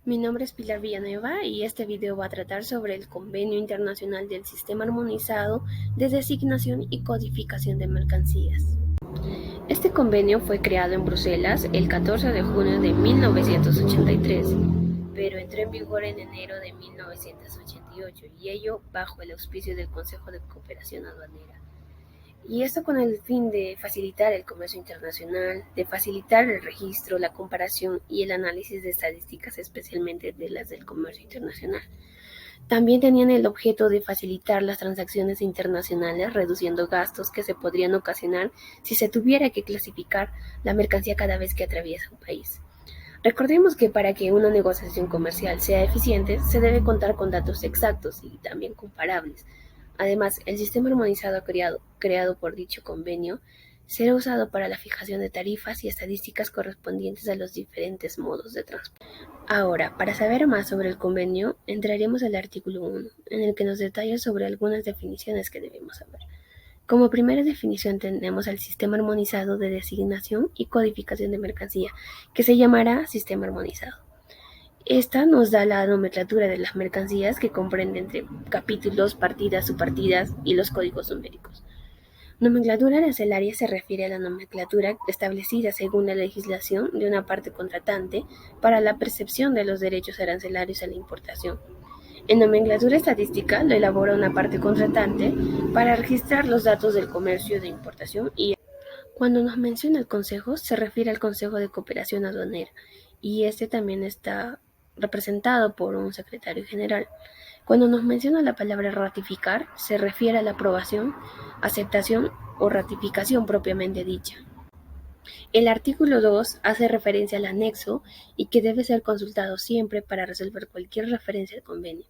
Mi nombre es Pilar Villanueva y este video va a tratar sobre el Convenio Internacional del Sistema Armonizado de Designación y Codificación de Mercancías. Este convenio fue creado en Bruselas el 14 de junio de 1983, pero entró en vigor en enero de 1988 y ello bajo el auspicio del Consejo de Cooperación Aduanera. Y esto con el fin de facilitar el comercio internacional, de facilitar el registro, la comparación y el análisis de estadísticas, especialmente de las del comercio internacional. También tenían el objeto de facilitar las transacciones internacionales, reduciendo gastos que se podrían ocasionar si se tuviera que clasificar la mercancía cada vez que atraviesa un país. Recordemos que para que una negociación comercial sea eficiente, se debe contar con datos exactos y también comparables. Además, el sistema armonizado creado por dicho convenio será usado para la fijación de tarifas y estadísticas correspondientes a los diferentes modos de transporte. Ahora, para saber más sobre el convenio, entraremos al artículo 1, en el que nos detalla sobre algunas definiciones que debemos saber. Como primera definición tenemos al sistema armonizado de designación y codificación de mercancía, que se llamará sistema armonizado. Esta nos da la nomenclatura de las mercancías, que comprende entre capítulos, partidas, subpartidas y los códigos numéricos. Nomenclatura arancelaria se refiere a la nomenclatura establecida según la legislación de una parte contratante para la percepción de los derechos arancelarios a la importación. En nomenclatura estadística lo elabora una parte contratante para registrar los datos del comercio de importación y cuando nos menciona el Consejo se refiere al Consejo de Cooperación Aduanera y este también está representado por un secretario general. Cuando nos menciona la palabra ratificar se refiere a la aprobación, aceptación o ratificación propiamente dicha. El artículo 2 hace referencia al anexo y que debe ser consultado siempre para resolver cualquier referencia al convenio.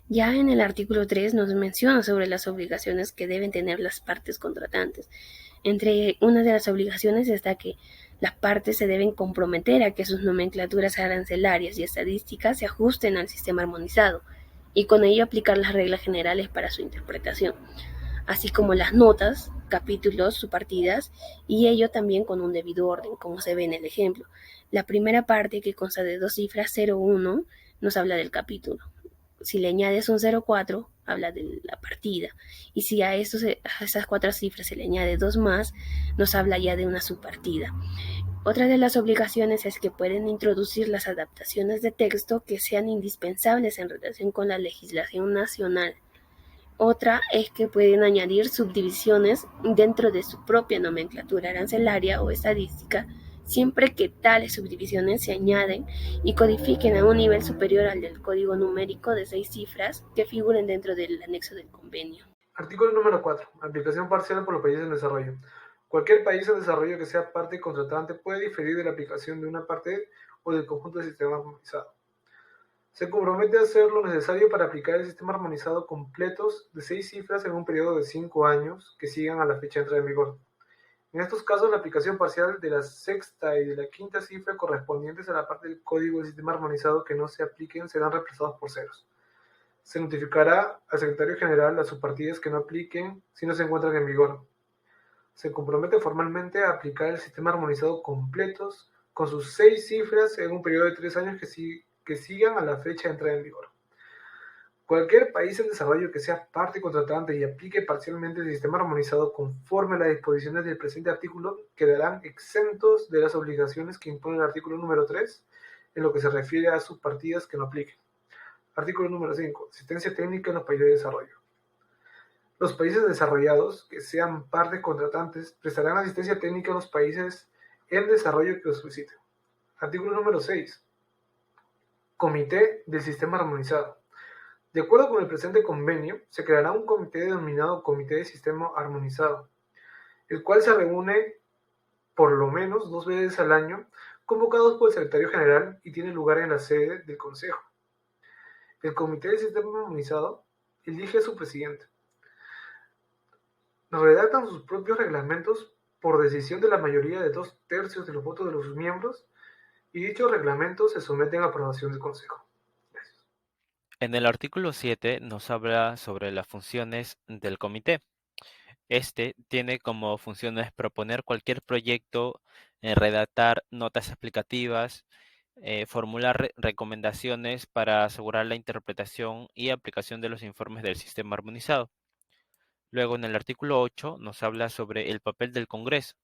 Ya en el artículo 3 nos menciona sobre las obligaciones que deben tener las partes contratantes. Entre una de las obligaciones está que las partes se deben comprometer a que sus nomenclaturas arancelarias y estadísticas se ajusten al sistema armonizado y con ello aplicar las reglas generales para su interpretación, así como las notas, capítulos, subpartidas, y ello también con un debido orden, como se ve en el ejemplo. La primera parte, que consta de dos cifras 0,1, nos habla del capítulo. Si le añades un 0,4, habla de la partida. Y si a esas cuatro cifras se le añade dos más, nos habla ya de una subpartida. Otra de las obligaciones es que pueden introducir las adaptaciones de texto que sean indispensables en relación con la legislación nacional. Otra es que pueden añadir subdivisiones dentro de su propia nomenclatura arancelaria o estadística, siempre que tales subdivisiones se añaden y codifiquen a un nivel superior al del código numérico de 6 cifras que figuren dentro del anexo del convenio. Artículo número 4. Aplicación parcial por los países en desarrollo. Cualquier país en desarrollo que sea parte contratante puede diferir de la aplicación de una parte o del conjunto del sistema armonizado. Se compromete a hacer lo necesario para aplicar el sistema armonizado completos de 6 cifras en un periodo de 5 años que sigan a la fecha de entrada en vigor. En estos casos, la aplicación parcial de la sexta y de la quinta cifra correspondientes a la parte del código del sistema armonizado que no se apliquen serán reemplazados por ceros. Se notificará al secretario general las subpartidas que no apliquen si no se encuentran en vigor. Se compromete formalmente a aplicar el sistema armonizado completos con sus 6 cifras en un periodo de 3 años que sigan a la fecha de entrada en vigor. Cualquier país en desarrollo que sea parte contratante y aplique parcialmente el sistema armonizado conforme a las disposiciones del presente artículo quedarán exentos de las obligaciones que impone el artículo número 3 en lo que se refiere a subpartidas que no apliquen. Artículo número 5. Asistencia técnica en los países de desarrollo. Los países desarrollados que sean partes contratantes prestarán asistencia técnica a los países en desarrollo que lo soliciten. Artículo número 6. Comité del sistema armonizado. De acuerdo con el presente convenio, se creará un comité denominado Comité de Sistema Armonizado, el cual se reúne por lo menos 2 veces al año, convocados por el secretario general y tiene lugar en la sede del Consejo. El Comité del Sistema Armonizado elige a su presidente. Redactan sus propios reglamentos por decisión de la mayoría de 2/3 de los votos de los miembros y dichos reglamentos se someten a aprobación del Consejo. Gracias. En el artículo 7 nos habla sobre las funciones del comité. Este tiene como funciones proponer cualquier proyecto, redactar notas explicativas, formular recomendaciones para asegurar la interpretación y aplicación de los informes del sistema armonizado. Luego, en el artículo 8 nos habla sobre el papel del Congreso.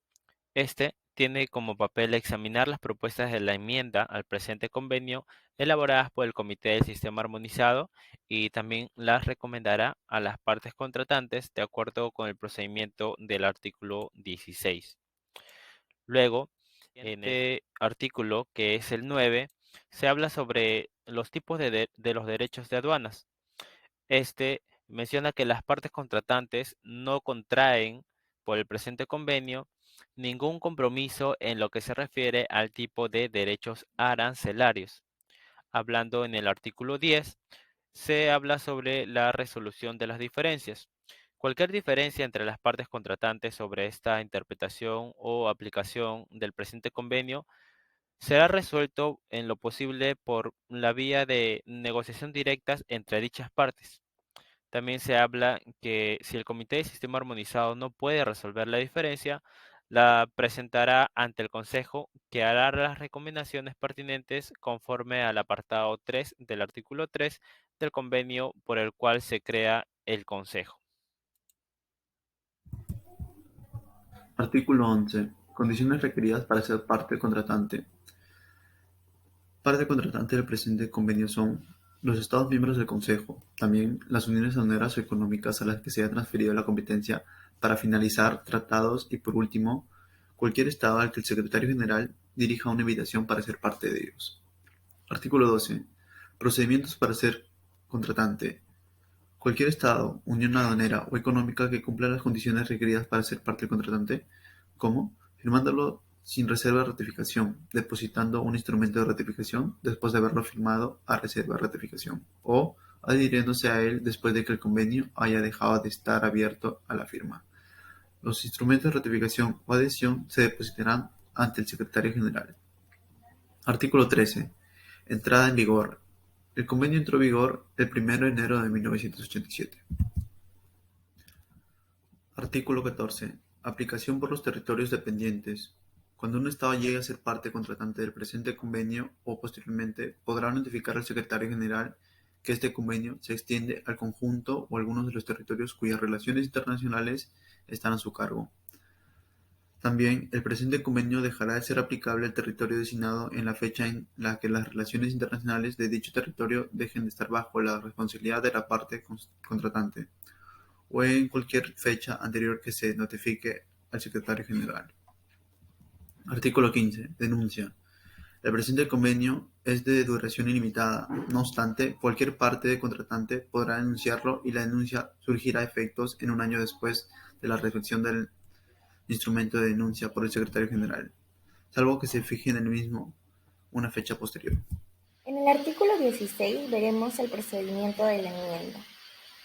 Este tiene como papel examinar las propuestas de la enmienda al presente convenio elaboradas por el Comité del Sistema Armonizado y también las recomendará a las partes contratantes de acuerdo con el procedimiento del artículo 16. Luego, en este artículo, que es el 9, se habla sobre los tipos de los derechos de aduanas. Este menciona que las partes contratantes no contraen por el presente convenio ningún compromiso en lo que se refiere al tipo de derechos arancelarios. Hablando en el artículo 10, se habla sobre la resolución de las diferencias. Cualquier diferencia entre las partes contratantes sobre esta interpretación o aplicación del presente convenio será resuelto en lo posible por la vía de negociación directas entre dichas partes. También se habla que si el Comité de Sistema Armonizado no puede resolver la diferencia, la presentará ante el Consejo, que hará las recomendaciones pertinentes conforme al apartado 3 del artículo 3 del convenio por el cual se crea el Consejo. Artículo 11. Condiciones requeridas para ser parte contratante. Parte contratante del presente convenio son los Estados miembros del Consejo, también las uniones aduaneras o económicas a las que se ha transferido la competencia para finalizar tratados y, por último, cualquier Estado al que el Secretario General dirija una invitación para ser parte de ellos. Artículo 12. Procedimientos para ser contratante. Cualquier Estado, unión aduanera o económica que cumpla las condiciones requeridas para ser parte del contratante, como firmándolo sin reserva de ratificación, depositando un instrumento de ratificación después de haberlo firmado a reserva de ratificación, o adhiriéndose a él después de que el convenio haya dejado de estar abierto a la firma. Los instrumentos de ratificación o adhesión se depositarán ante el Secretario General. Artículo 13. Entrada en vigor. El convenio entró en vigor el 1 de enero de 1987. Artículo 14. Aplicación por los territorios dependientes. Cuando un Estado llegue a ser parte contratante del presente convenio o posteriormente, podrá notificar al Secretario General que este convenio se extiende al conjunto o algunos de los territorios cuyas relaciones internacionales están a su cargo. También, el presente convenio dejará de ser aplicable al territorio designado en la fecha en la que las relaciones internacionales de dicho territorio dejen de estar bajo la responsabilidad de la parte contratante, o en cualquier fecha anterior que se notifique al Secretario General. Artículo 15. Denuncia. El presente convenio es de duración ilimitada. No obstante, cualquier parte contratante podrá denunciarlo y la denuncia surgirá a efectos en un año después de la recepción del instrumento de denuncia por el Secretario General, salvo que se fije en el mismo una fecha posterior. En el artículo 16 veremos el procedimiento de la enmienda.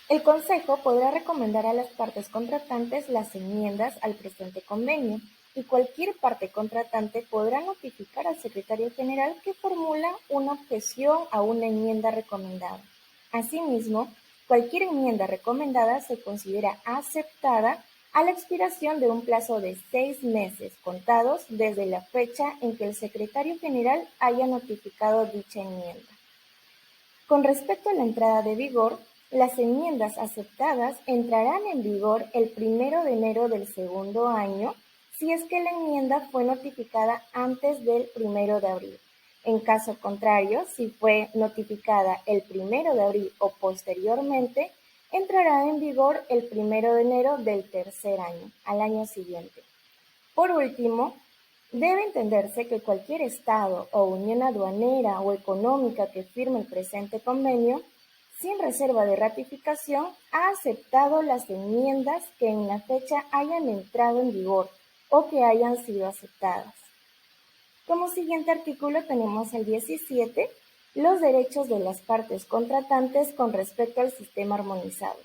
El Consejo podrá recomendar a las partes contratantes las enmiendas al presente convenio y cualquier parte contratante podrá notificar al Secretario General que formula una objeción a una enmienda recomendada. Asimismo, cualquier enmienda recomendada se considera aceptada a la expiración de un plazo de 6 meses contados desde la fecha en que el Secretario General haya notificado dicha enmienda. Con respecto a la entrada de vigor, las enmiendas aceptadas entrarán en vigor el 1 de enero del segundo año si es que la enmienda fue notificada antes del 1 de abril. En caso contrario, si fue notificada el 1 de abril o posteriormente, entrará en vigor el 1 de enero del tercer año, al año siguiente. Por último, debe entenderse que cualquier Estado o unión aduanera o económica que firme el presente convenio, sin reserva de ratificación, ha aceptado las enmiendas que en la fecha hayan entrado en vigor o que hayan sido aceptadas. Como siguiente artículo tenemos el 17, los derechos de las partes contratantes con respecto al sistema armonizado.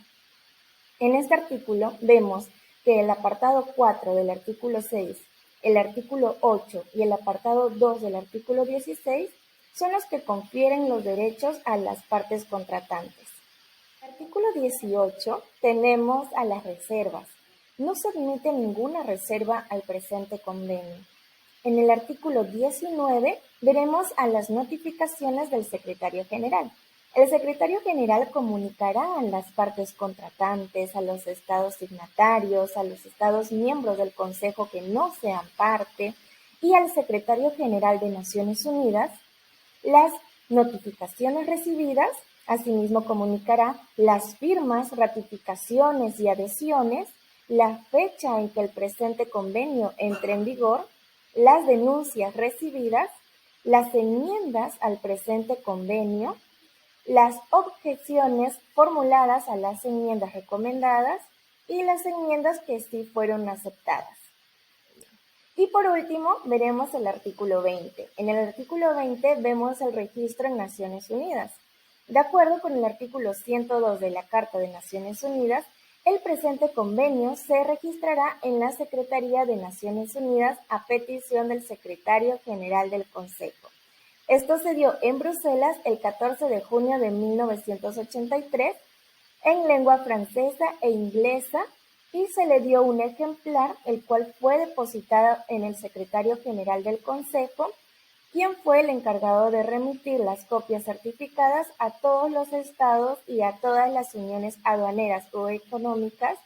En este artículo vemos que el apartado 4 del artículo 6, el artículo 8 y el apartado 2 del artículo 16 son los que confieren los derechos a las partes contratantes. En el artículo 18 tenemos a las reservas. No se admite ninguna reserva al presente convenio. En el artículo 19 veremos a las notificaciones del secretario general. El secretario general comunicará a las partes contratantes, a los estados signatarios, a los estados miembros del Consejo que no sean parte y al secretario general de Naciones Unidas las notificaciones recibidas. Asimismo, comunicará las firmas, ratificaciones y adhesiones, la fecha en que el presente convenio entre en vigor, las denuncias recibidas, las enmiendas al presente convenio, las objeciones formuladas a las enmiendas recomendadas y las enmiendas que sí fueron aceptadas. Y por último, veremos el artículo 20. En el artículo 20 vemos el registro en Naciones Unidas. De acuerdo con el artículo 102 de la Carta de Naciones Unidas, el presente convenio se registrará en la Secretaría de Naciones Unidas a petición del Secretario General del Consejo. Esto se dio en Bruselas el 14 de junio de 1983 en lengua francesa e inglesa y se le dio un ejemplar, el cual fue depositado en el secretario general del Consejo, quien fue el encargado de remitir las copias certificadas a todos los estados y a todas las uniones aduaneras o económicas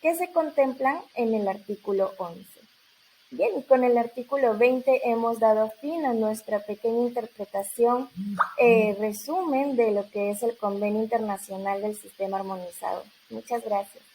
que se contemplan en el artículo 11. Bien, y con el artículo 20 hemos dado fin a nuestra pequeña interpretación, resumen de lo que es el Convenio Internacional del Sistema Armonizado. Muchas gracias.